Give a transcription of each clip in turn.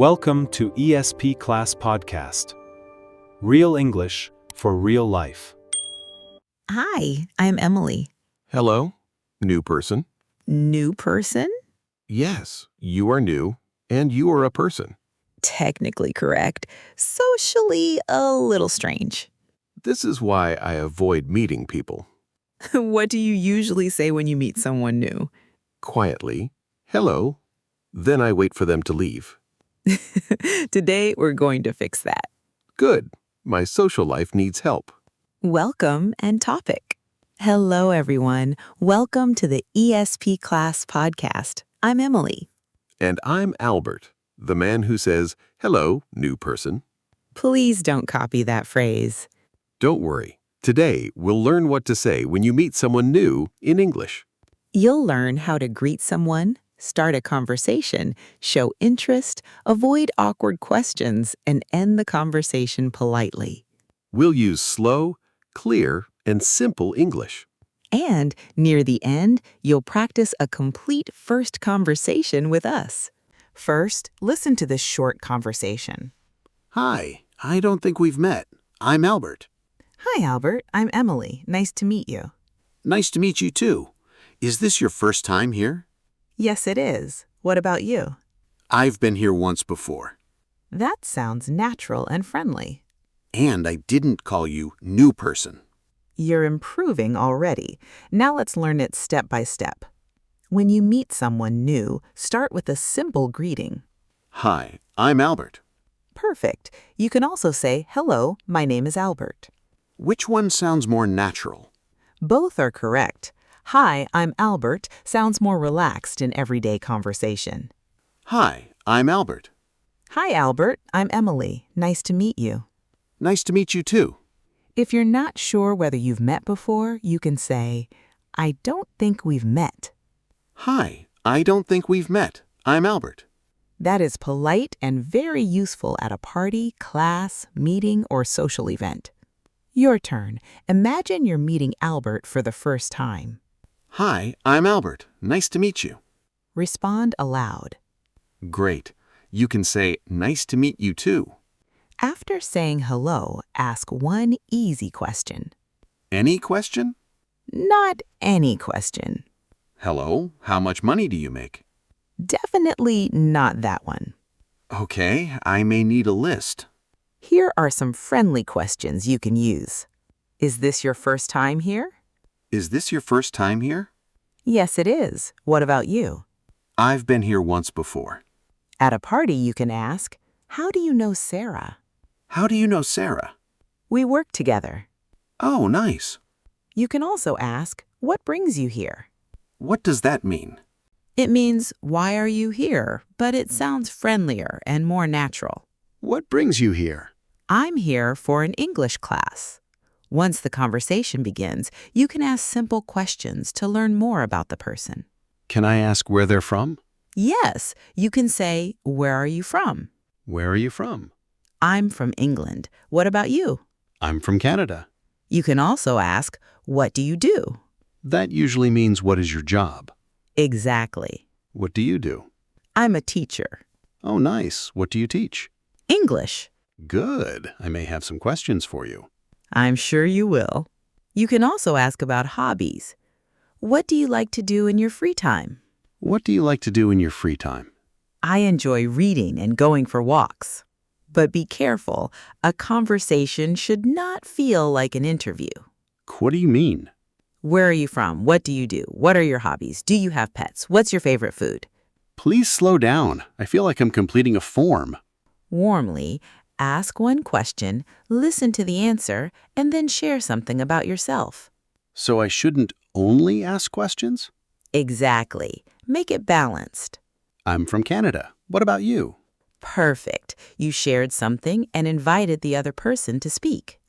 Welcome to ESP Class Podcast. Real English for real life. Hi, I'm Emily. Hello, new person. New person? Yes, you are new, and you are a person. Technically correct. Socially a little strange. This is why I avoid meeting people. What do you usually say when you meet someone new? Quietly, hello. Then I wait for them to leave. Today, we're going to fix that. Good. My social life needs help. Welcome and topic. Hello, everyone. Welcome to the ESP Class Podcast. I'm Emily. And I'm Albert, the man who says, hello, new person. Please don't copy that phrase. Don't worry. Today, we'll learn what to say when you meet someone new in English. You'll learn how to greet someone, start a conversation, show interest, avoid awkward questions, and end the conversation politely. We'll use slow, clear, and simple English. And near the end, you'll practice a complete first conversation with us. First, listen to this short conversation. Hi, I don't think we've met. I'm Albert. Hi, Albert. I'm Emily. Nice to meet you. Nice to meet you too. Is this your first time here? Yes, it is. What about you? I've been here once before. That sounds natural and friendly. And I didn't call you new person. You're improving already. Now let's learn it step by step. When you meet someone new, start with a simple greeting. Hi, I'm Albert. Perfect. You can also say, hello, my name is Albert. Which one sounds more natural? Both are correct. Hi, I'm Albert sounds more relaxed in everyday conversation. Hi, I'm Albert. Hi, Albert. I'm Emily. Nice to meet you. Nice to meet you too. If you're not sure whether you've met before, you can say, I don't think we've met. Hi, I don't think we've met. I'm Albert. That is polite and very useful at a party, class, meeting, or social event. Your turn. Imagine you're meeting Albert for the first time. Hi, I'm Albert. Nice to meet you. Respond aloud. Great. You can say, nice to meet you too. After saying hello, ask one easy question. Any question? Not any question. Hello, how much money do you make? Definitely not that one. Okay, I may need a list. Here are some friendly questions you can use. Is this your first time here? Is this your first time here? Yes, it is. What about you? I've been here once before. At a party, you can ask, how do you know Sarah? How do you know Sarah? We work together. Oh, nice. You can also ask, what brings you here? What does that mean? It means, why are you here? But it sounds friendlier and more natural. What brings you here? I'm here for an English class. Once the conversation begins, you can ask simple questions to learn more about the person. Can I ask where they're from? Yes, you can say, where are you from? Where are you from? I'm from England. What about you? I'm from Canada. You can also ask, what do you do? That usually means what is your job? Exactly. What do you do? I'm a teacher. Oh, nice. What do you teach? English. Good. I may have some questions for you. I'm sure you will. You can also ask about hobbies. What do you like to do in your free time? What do you like to do in your free time? I enjoy reading and going for walks. But be careful, a conversation should not feel like an interview. What do you mean? Where are you from? What do you do? What are your hobbies? Do you have pets? What's your favorite food? Please slow down. I feel like I'm completing a form. Warmly, ask one question, listen to the answer, and then share something about yourself. So I shouldn't only ask questions? Exactly. Make it balanced. I'm from Canada. What about you? Perfect. You shared something and invited the other person to speak.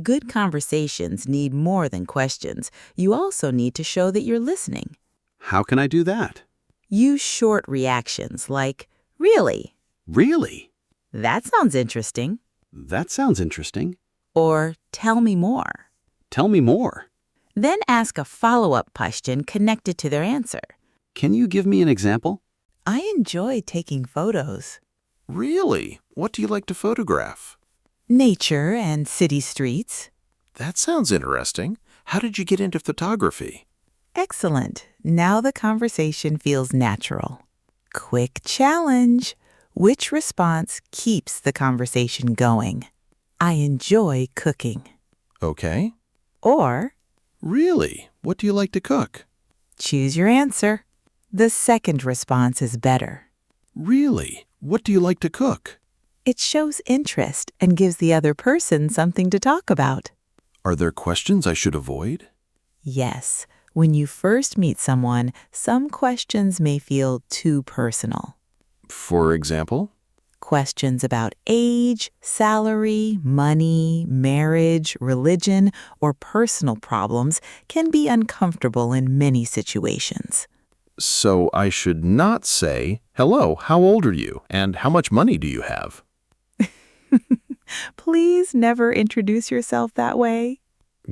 Good conversations need more than questions. You also need to show that you're listening. How can I do that? Use short reactions like, really? Really? That sounds interesting. That sounds interesting. Or, tell me more. Tell me more. Then ask a follow-up question connected to their answer. Can you give me an example? I enjoy taking photos. Really? What do you like to photograph? Nature and city streets. That sounds interesting. How did you get into photography? Excellent. Now the conversation feels natural. Quick challenge. Which response keeps the conversation going? I enjoy cooking. Okay. Or Really? What do you like to cook? choose your answer. The second response is better. Really? What do you like to cook? It shows interest and gives the other person something to talk about. Are there questions I should avoid? Yes, when you first meet someone, some questions may feel too personal. For example? Questions about age, salary, money, marriage, religion, or personal problems can be uncomfortable in many situations. So I should not say, "Hello, how old are you? And how much money do you have?" Please never introduce yourself that way.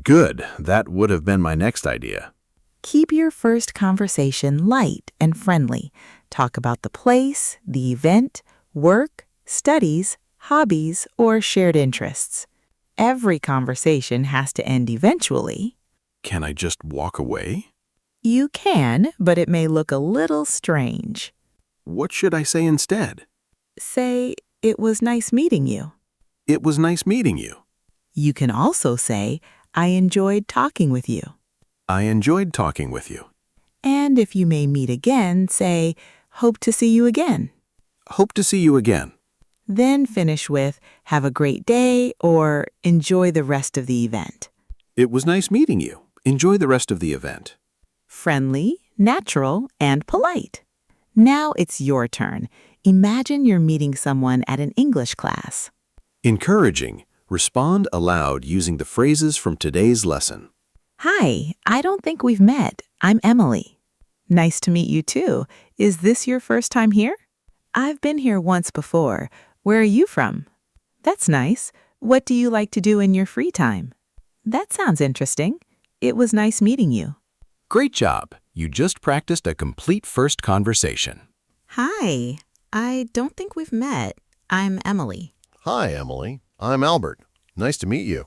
Good. That would have been my next idea. Keep your first conversation light and friendly. Talk about the place, the event, work, studies, hobbies, or shared interests. Every conversation has to end eventually. Can I just walk away? You can, but it may look a little strange. What should I say instead? Say, "It was nice meeting you." It was nice meeting you. You can also say, "I enjoyed talking with you." I enjoyed talking with you. And if you may meet again, say, "Hope to see you again." Hope to see you again. Then finish with, "Have a great day," or "Enjoy the rest of the event." It was nice meeting you. Enjoy the rest of the event. Friendly, natural, and polite. Now it's your turn. Imagine you're meeting someone at an English class. Encouraging. Respond aloud using the phrases from today's lesson. Hi, I don't think we've met. I'm Emily. Nice to meet you too. Is this your first time here? I've been here once before. Where are you from? That's nice. What do you like to do in your free time? That sounds interesting. It was nice meeting you. Great job! You just practiced a complete first conversation. Hi, I don't think we've met. I'm Emily. Hi, Emily. I'm Albert. Nice to meet you.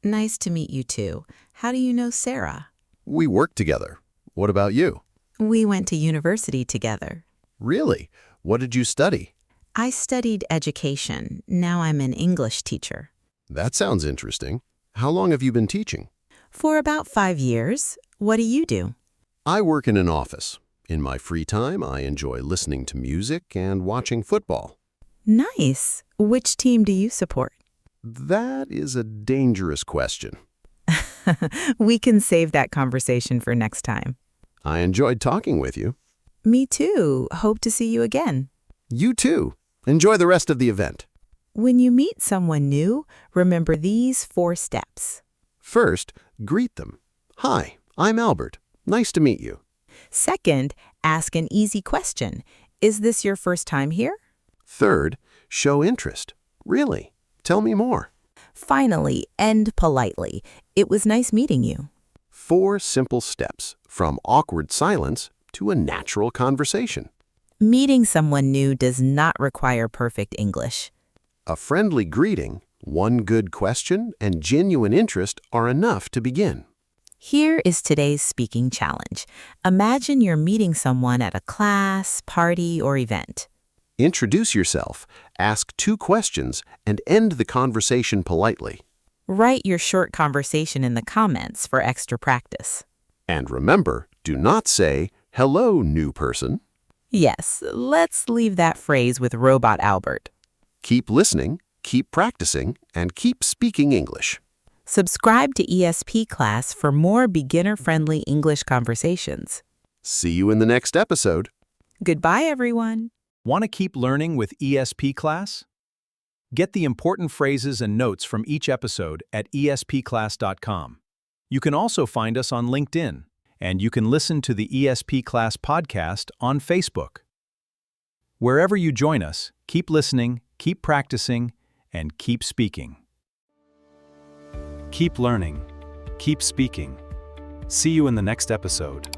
Nice to meet you too. How do you know Sarah? We work together. What about you? We went to university together. Really? What did you study? I studied education. Now I'm an English teacher. That sounds interesting. How long have you been teaching? For about 5 years. What do you do? I work in an office. In my free time, I enjoy listening to music and watching football. Nice. Which team do you support? That is a dangerous question. We can save that conversation for next time. I enjoyed talking with you. Me too. Hope to see you again. You too. Enjoy the rest of the event. When you meet someone new, remember these 4 steps. First, greet them. Hi, I'm Albert. Nice to meet you. Second, ask an easy question. Is this your first time here? Third, show interest. Really? Tell me more. Finally, end politely. It was nice meeting you. 4 simple steps from awkward silence to a natural conversation. Meeting someone new does not require perfect English. A friendly greeting, one good question, and genuine interest are enough to begin. Here is today's speaking challenge. Imagine you're meeting someone at a class, party, or event. Introduce yourself, ask 2 questions, and end the conversation politely. Write your short conversation in the comments for extra practice. And remember, do not say, "Hello, new person." Yes, let's leave that phrase with Robot Albert. Keep listening, keep practicing, and keep speaking English. Subscribe to ESP Class for more beginner-friendly English conversations. See you in the next episode. Goodbye, everyone. Want to keep learning with ESP Class? Get the important phrases and notes from each episode at espclass.com. You can also find us on LinkedIn, and you can listen to the ESP Class podcast on Facebook. Wherever you join us, keep listening, keep practicing, and keep speaking. Keep learning, keep speaking. See you in the next episode.